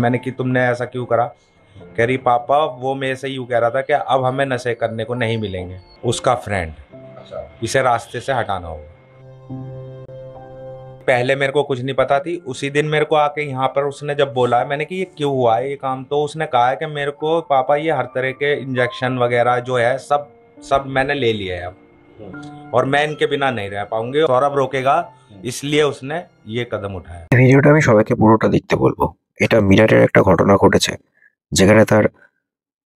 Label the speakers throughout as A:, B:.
A: मैंने कि तुमने ऐसा क्यों करा? कह रही पापा वो मेरे से यूँ कह रहा था कि अब हमें नशे करने को नहीं मिलेंगे, उसका फ्रेंड, इसे रास्ते से हटाना होगा। पहले मेरे को कुछ नहीं पता थी, उसी दिन मेरे को आके यहाँ पर उसने जब बोला, मैंने कि ये क्यों हुआ है ये काम, तो उसने कहा है कि मेरे को पापा ये हर तरह के इंजेक्शन वगैरह जो है सब मैंने ले लिए है अब, और मैं इनके बिना नहीं रह पाऊंगी, सौरभ रोकेगा, इसलिए उसने ये कदम उठाया।
B: ভিডিওটা আমি সবাইকে পুরোটা দেখতে বলবো। এটা মিরাটের একটা ঘটনা ঘটেছে, যেখানে তার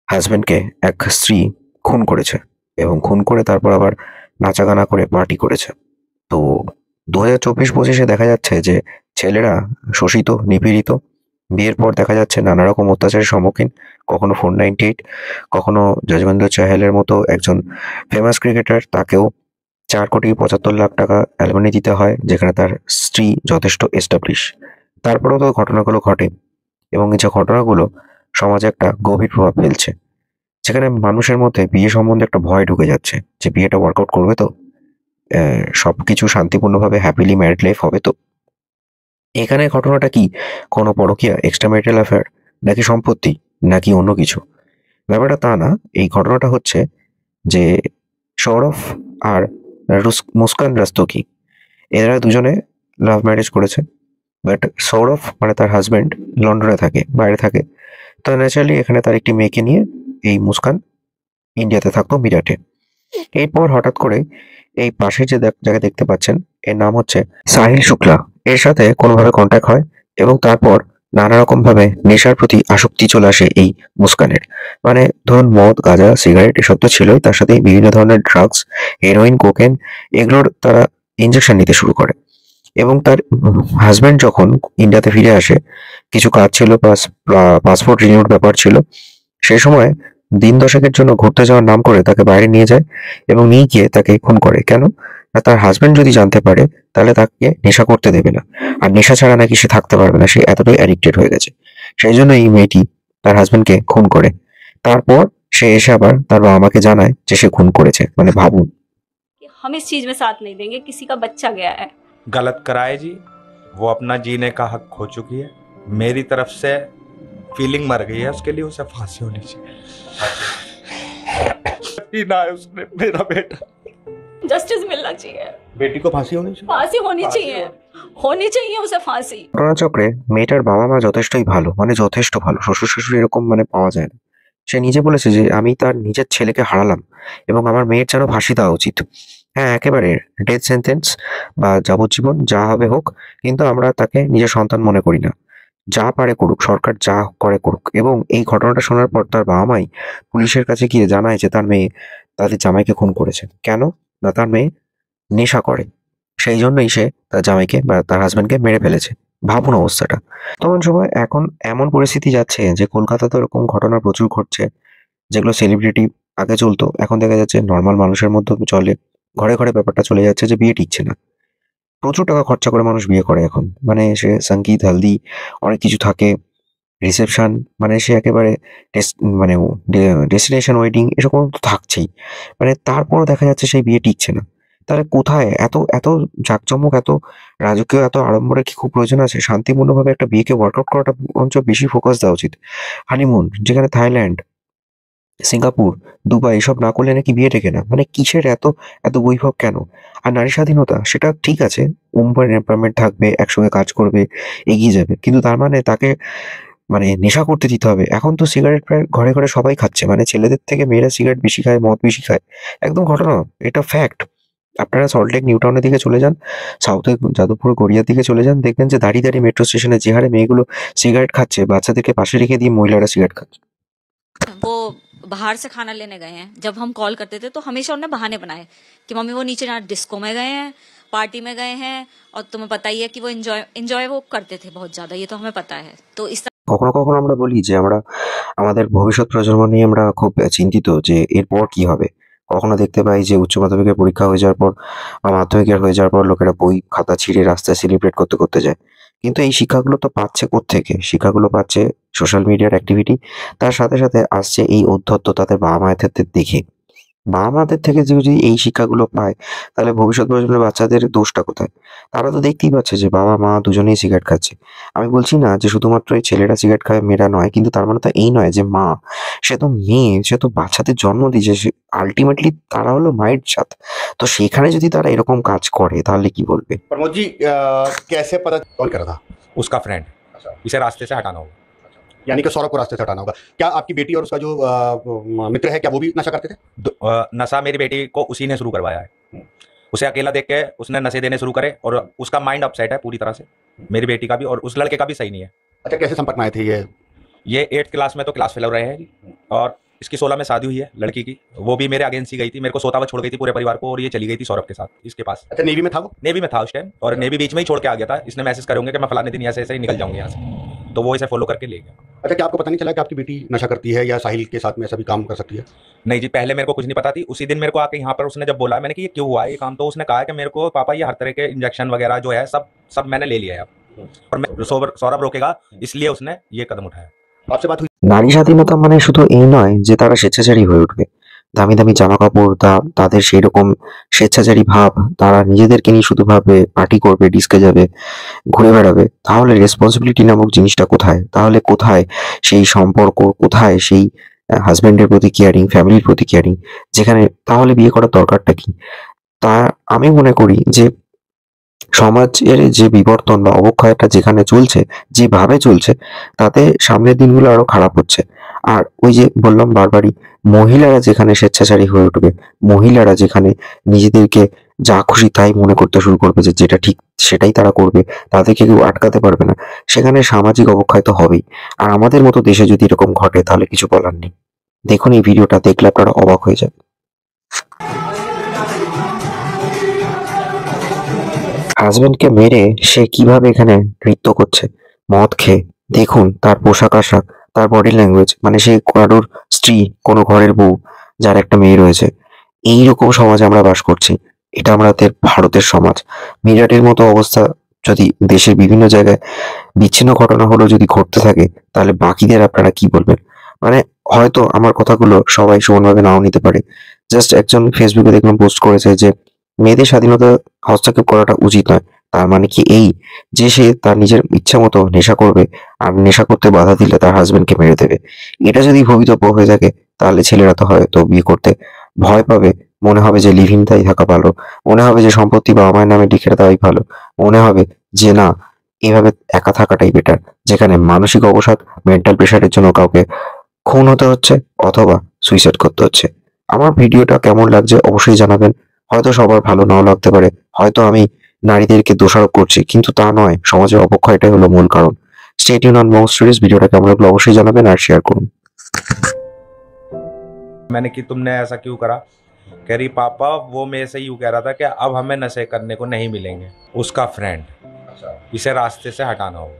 B: হাজবেন্ডকে এক স্ত্রী খুন করেছে এবং খুন করে তারপর আবার নাচাগানা করে পার্টি করেছে। তো 2024-25-এ দেখা যাচ্ছে যে ছেলেরা শোষিত, নিপীড়িত, বিয়ের পর দেখা যাচ্ছে নানা রকম অত্যাচারের সম্মুখীন, কখনো 498, কখনো যজবেন্দ্র চাহালের মতো একজন ফেমাস ক্রিকেটার, তাকেও 4,75,00,000 টাকা অ্যালিমনি দিতে হয়, যেখানে তার স্ত্রী যথেষ্ট এস্টাবলিশ। তারপরেও তো ঘটনাগুলো ঘটে এবং এই যে ঘটনাগুলো সমাজে একটা গভীর প্রভাব ফেলছে, যেখানে মানুষের মধ্যে বিয়ে সম্বন্ধে একটা ভয় ঢুকে যাচ্ছে যে বিয়েটা ওয়ার্কআউট করবে তো, সবকিছু শান্তিপূর্ণভাবে হ্যাপিলি ম্যারিড লাইফ হবে তো। এখানে ঘটনাটা কি? কোনো পরকীয়া, এক্সট্রা ম্যারিটাল অ্যাফেয়ার, নাকি সম্পত্তি, নাকি অন্য কিছু? ব্যাপারটা তা না। এই ঘটনাটা হচ্ছে যে সৌরভ আর মুস্কান রাস্তোগি, এরা দুজনে লাভ ম্যারেজ করেছে। বাট সৌরভ মানে তার হাজবেন্ড লন্ডনে থাকে, বাইরে থাকে। তো ন্যাচারালি এখানে তার একটি মেয়েকে নিয়ে এই মুস্কান ইন্ডিয়াতে থাকতো, মিরাটে। এরপর হঠাৎ করে এই পাশে যে যাকে দেখতে পাচ্ছেন, এর নাম হচ্ছে সাহিল শুক্লা, এর সাথে কোনোভাবে কন্ট্যাক্ট হয় এবং তারপর নানা রকম ভাবে নেশার প্রতি আসক্তি চলে আসে এই মুস্কানের। মানে ধরুন মদ, গাঁজা, সিগারেট এসব তো ছিলই, তার সাথে বিভিন্ন ধরনের ড্রাগস, হেরোইন, কোকেন, এগুলোর তারা ইনজেকশন নিতে শুরু করে। এবং তার হাজবেন্ড যখন ইন্ডিয়াতে ফিরে আসে, কিছু কাজ ছিল, পাসপোর্ট রিনিউড ব্যাপার ছিল, সেই সময় দিন দশেকের জন্য ঘুরতে যাওয়ার নাম করে তাকে বাইরে নিয়ে যায় এবং নিয়ে গিয়ে তাকে খুন করে। কেন? না, তার হাজবেন্ড যদি জানতে পারে তাহলে তাকে নেশা করতে দেবে না, আর নেশা ছাড়া নাকি সে থাকতে পারবে না, সে এতটাই অ্যাডিক্টেড হয়ে গেছে। সেই জন্য এই মেয়েটি তার হাজবেন্ডকে খুন করে। তারপর সে এসে আবার তার বাবা মাকে জানায় যে সে খুন করেছে। মানে ভাবুন।
C: हम इस चीज में साथ नहीं देंगे, किसी का बच्चा गया है।
A: गलत कराए जी, वो अपना जीने का हक खो चुकी है, मेरी तरफ से फीलिंग मर गई है, उसके लिए उसे फांसी होनी चाहिए। ना है उसने मेरा बेटा,
C: जस्टिस मिलना चाहिए,
A: बेटी को फांसी होनी चाहिए,
C: फांसी होनी चाहिए उसे फांसी।
B: ঘটনাচক্রে মেয়েটার বাবা মা যথেষ্টই ভালো, মানে যথেষ্ট ভালো। শ্বশুর শাশুড়ি এরকম মানে পাওয়া যায় না। সে নিজে বলেছে যে আমি তার নিজের ছেলেকে হারালাম এবং আমার মেয়ের যেন ফাঁসি দেওয়া উচিত। হ্যাঁ, একেবারে ডেথ সেন্টেন্স বা যাবজ্জীবন যা হবে হোক, কিন্তু আমরা তাকে নিজের সন্তান মনে করি না। যা পারে করুক, সরকার যা করে করুক। এবং এই ঘটনাটা শোনার পর তার বাবা মাই পুলিশের কাছে গিয়ে জানায় যে তার মেয়ে তাদের জামাইকে খুন করেছে। কেন? না, তার মেয়ে নেশা করে, সেই জন্যই সে তার জামাইকে বা তার হাজবেন্ডকে মেরে ফেলেছে। ভাবুন অবস্থাটা। তখন সময় এখন এমন পরিস্থিতি যাচ্ছে যে কলকাতাতে এরকম ঘটনা প্রচুর ঘটছে, যেগুলো সেলিব্রিটি আগে চলতো, এখন দেখা যাচ্ছে নর্মাল মানুষের মধ্যেও চলে। ঘরে ঘরে ব্যাপারটা চলে যাচ্ছে যে বিয়ে টিকছে না। প্রচুর টাকা খরচা করে মানুষ বিয়ে করে এখন। মানে সে সঙ্গীত, হালদি, অনেক কিছু থাকে, রিসেপশন, মানে সে একেবারে মানে ডেস্টিনেশন ওয়েডিং এসব তো থাকছেই। মানে তারপরও দেখা যাচ্ছে সেই বিয়ে টিকছে না। তাহলে কোথায় এত এত জাঁকজমক, এত রাজকীয়, এত আড়ম্বরের কি খুব প্রয়োজন আছে? শান্তিপূর্ণভাবে একটা বিয়েকে ওয়ার্কআউট করাটা বরঞ্চ বেশি ফোকাস দেওয়া উচিত। হানিমুন, যেখানে থাইল্যান্ড, সিঙ্গাপুর, দুবাই এসব না করলে নাকি বিয়ে টেকে না। মানে কিসের এত এত বৈভব কেন? আর নারী স্বাধীনতা, সেটা ঠিক আছে, উম্পার এম্পাওয়ারমেন্ট থাকবে, একসঙ্গে কাজ করবে, এগিয়ে যাবে, কিন্তু তার মানে তাকে মানে নেশা করতে দিতে হবে? এখন তো সিগারেট প্রায় ঘরে ঘরে সবাই খাচ্ছে, মানে ছেলেদের থেকে মেয়েরা সিগারেট বেশি খায়, মদ বেশি খায়। একদম ঘটনা, এটা ফ্যাক্ট। আপনারা সল্টলেক নিউ টাউনের দিকে চলে যান, সাউথে যাদবপুর গড়িয়ার দিকে চলে যান, দেখবেন যে দাঁড়িয়ে দাঁড়িয়ে মেট্রো স্টেশনে যে হারে মেয়েগুলো সিগারেট খাচ্ছে, বাচ্চাদেরকে পাশে রেখে দিয়ে মহিলারা সিগারেট খাচ্ছে।
D: वो बाहर से खाना लेने गए हैं, जब हम कॉल करते थे तो हमेशा उन्होंने बहाने बनाए कि मम्मी वो नीचे ना डिस्को में गए हैं, पार्टी में गए हैं, और तुम्हें पता ही है कि वो एंजॉय वो करते थे बहुत ज्यादा, ये तो हमें पता है। तो इस
B: কখনো কখনো আমরা বলি যে আমরা আমাদের ভবিষ্যৎ প্রজন্ম নিয়ে আমরা খুব চিন্তিত যে এরপর কি হবে। কখনো দেখতে পাই যে উচ্চ মাধ্যমিকের পরীক্ষা হয়ে যাওয়ার পর বা মাধ্যমিকের হয়ে যাওয়ার পর লোকেরা বই খাতা ছিঁড়ে রাস্তায় সেলিব্রেট করতে করতে যায়। কিন্তু এই শিক্ষাগুলো তো পাচ্ছে কোত্থেকে? শিক্ষাগুলো পাচ্ছে সোশ্যাল মিডিয়ার অ্যাক্টিভিটি, তার সাথে সাথে আসছে এই উদ্ধত্ত তাদের বাবা মায়েদের দেখে। বাবা মাদের থেকে যদি এই শিক্ষাগুলো পায় তাহলে ভবিষ্যৎ প্রজন্মের বাচ্চাদের দোষটা কোথায়? তারা তো দেখতেই পাচ্ছে যে বাবা মা দুজনেই সিগারেট খাচ্ছে। আমি বলছি না যে শুধুমাত্র এই ছেলেরা সিগারেট খায় মেয়েরা নয়, কিন্তু তার মানে তো এই নয় যে মা, সে তো মেয়ে, সে তো বাচ্চাদের জন্ম দিয়েছে, সে আল্টিমেটলি তারা হলো মায়ের জাত। তো সেখানে যদি তারা এরকম কাজ করে তাহলে কি বলবে?
E: प्रमोद जी कैसे पता कौन कर रहा था?
A: उसका फ्रेंड,
E: अच्छा,
A: इसे रास्ते से हटाना होगा।
E: यानी कि सौरभ को रास्ते से हटाना होगा। क्या आपकी बेटी और उसका जो मित्र है क्या वो भी नशा करते थे?
A: नशा मेरी बेटी को उसी ने शुरू करवाया है। उसे अकेला देख के उसने नशे देने शुरू करे और उसका माइंड अपसेट है पूरी तरह से, मेरी बेटी का भी और उस लड़के का भी सही नहीं है।
E: अच्छा, कैसे संपर्क में आए थे
A: ये 8th क्लास में तो क्लास फेल रहे हैं जी, और इसकी 16 में शादी हुई है लड़की की। वो भी मेरे अगेंस्ट ही गई थी, मेरे को सोता हुआ छोड़ गई थी पूरे परिवार को, और ये चली गई थी सौरभ के साथ इसके पास।
E: अच्छा, नेवी में था वो?
A: नेवी में था उस टाइम, और नेवी बीच में ही छोड़ के आ गया था। इसने मैसेज करे होंगे कि मैं फलाने दिन ऐसे ऐसे ही निकल जाऊंगी यहाँ से, तो वो इसे फॉलो करके ले गया।
E: अच्छा, क्या आपको पता नहीं चला कि आपकी बेटी नशा करती है या साहिल के साथ में ऐसा भी काम कर सकती है?
A: नहीं जी, पहले मेरे को कुछ नहीं पता थी। उसी दिन मेरे को आके यहाँ पर उसने जब बोला, मैंने कि ये क्यों हुआ है ये काम, तो उसने कहा कि मेरे को पापा ये हर तरह के इंजेक्शन वगैरह जो है सब मैंने ले लिया है अब, और मैं सौरभ रोकेगा इसलिए उसने ये कदम उठाया।
E: आपसे बात हुई?
B: নারী স্বাধীনতা মানে শুধু এই নয় যে তারা স্বেচ্ছাচারী হয়ে উঠবে, দামি দামি জামা কাপড়, তাদের সেই রকম স্বেচ্ছাচারী ভাব, তারা নিজেদেরকে নিয়ে শুধু ভাবে পার্টি করবে, ডিস্কে যাবে, ঘুরে বেড়াবে। তাহলে রেসপন্সিবিলিটি নামক জিনিসটা কোথায়? তাহলে কোথায় সেই সম্পর্ক, কোথায় সেই হাজবেন্ডের প্রতি কেয়ারিং, ফ্যামিলির প্রতি কেয়ারিং, যেখানে তাহলে বিয়ে করার দরকারটা কি? তা আমি মনে করি যে সমাজের যে বিবর্তন বা অবক্ষয়টা যেখানে চলছে, যেভাবে চলছে, তাতে সামনের দিনগুলো আরো খারাপ হচ্ছে। আর ওই যে বললাম বারবারই, মহিলারা যেখানে স্বেচ্ছাচারী হয়ে উঠবে, মহিলারা যেখানে নিজেদেরকে যা খুশি তাই মনে করতে শুরু করবে যে যেটা ঠিক সেটাই তারা করবে, তাদেরকে কেউ আটকাতে পারবে না, সেখানে সামাজিক অবক্ষয় তো হবেই। আর আমাদের মতো দেশে যদি এরকম ঘটে তাহলে কিছু বলার নেই। দেখুন এই ভিডিওটা দেখলে আপনারা অবাক হয়ে যাবেন। হাজবেন্ডকে মেরে সে কিভাবে এখানে নৃত্য করছে মদ খেয়ে। দেখুন তার পোশাক আশাক, তার বডি ল্যাঙ্গুয়েজ, মানে সে কারোর স্ত্রী, কোনো ঘরের বউ যার একটা মেয়ে রয়েছে। এইরকম সমাজে আমরা বাস করছি। এটা আমাদের ভারতের সমাজ। মিরাটের মতো অবস্থা যদি দেশের বিভিন্ন জায়গায় বিচ্ছিন্ন ঘটনা হলেও যদি ঘটতে থাকে, তাহলে বাকিদের আপনারা কি বলবেন? মানে হয়তো আমার কথাগুলো সবাই সমানভাবে নাও নিতে পারে। জাস্ট একজন ফেসবুকে দেখলাম পোস্ট করেছে যে মেয়েদের স্বাধীনতা হস্তক্ষেপ করাটা উচিত নয়। তার মানে কি এই যে সে তার নিজের ইচ্ছা মতো নেশা করবে, আর নেশা করতে বাধা দিলে তার হাজবেন্ডকে মেরে দেবে? এটা যদি ভবিতব্য হয়ে থাকে তাহলে ছেলেরা তো হয়তো বিয়ে করতে ভয় পাবে। মনে হবে যে লিভ ইন তাই থাকা ভালো, মনে হবে যে সম্পত্তি বাবা মায়ের নামে লিখে দেওয়াই ভালো, মনে হবে যে না, এভাবে একা থাকাটাই বেটার, যেখানে মানসিক অবসাদ, মেন্টাল প্রেশারের জন্য কাউকে খুন হতে হচ্ছে অথবা সুইসাইড করতে হচ্ছে। আমার ভিডিওটা কেমন লাগছে অবশ্যই জানাবেন। হয়তো সবার ভালো নাও লাগতে পারে, হয়তো আমি নারীদেরকে দোষারোপ করছি, কিন্তু তা নয়, সমাজের অবক্ষয়টাই হলো মূল কারণ। Stay tuned on Mong stories. ভিডিওটা কেমন লাগলো অবশ্যই জানাবেন আর শেয়ার করুন।
A: मैंने कि तुमने ऐसा क्यों करा? कह रही पापा वो मेरे से यूँ कह रहा था कि अब हमें नशे करने को नहीं मिलेंगे। उसका फ्रेंड, इसे रास्ते से हटाना होगा।